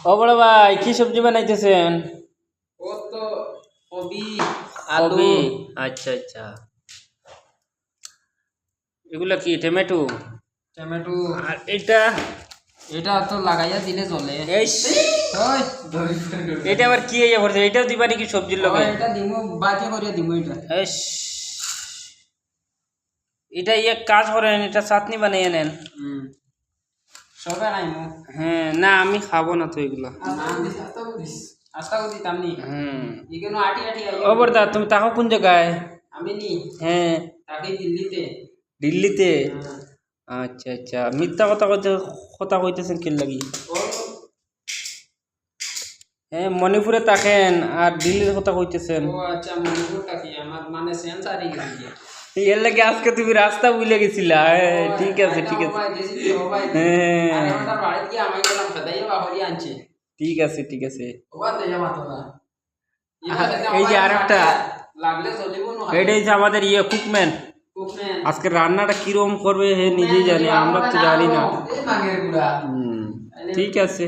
ও বড় ভাই কি সবজি বানাইতেছেন? ও তো কবি আলু। আলু। আচ্ছা আচ্ছা, এগুলা কি টমেটো? টমেটো। আর এটা এটা তো লাগাইয়া দিলে চলে। এইস, ওই এটা আবার কি ইয়ে করছে? এটাও দিবা নাকি সবজির লগে? এটা দিমু বাজি করিয়া দিমু এটা। এইস, এটা ইয়ে কাজ করেন, এটা চাটনি বানিয়ে নেন। সবে নাইমু। হ্যাঁ না, আমি খাবো না তো এগুলা। আস্তা করি তামনি। ইগেনো আটি আটি আইয়া। ও বড়দা, তুমি তাকো কোন জায়গায়? আমি নি হ্যাঁ, তাকে দিল্লিতে। দিল্লিতে। আচ্ছা আচ্ছা, মিথ্যা কথা কইতেছেন কি লাগি? হ্যাঁ, মণিপুরে থাকেন আর দিল্লির কথা কইতেছেন। ও আচ্ছা, মণিপুর থাকি, আমার মানে সেন্স হারিয়ে গেছে। এর লাগে আজকে তুমি রাস্তা ভুলে গেছিলা। হ্যাঁ ঠিক আছে ঠিক আছে। হ্যাঁ ঠিক আছে ঠিক আছে। এই যে আরেকটা, এটা হচ্ছে আমাদের ইয়ে কুকম্যান। আজকে রান্নাটা কিরকম করবে হে নিজেই জানে, আমরা তো জানি না। ঠিক আছে।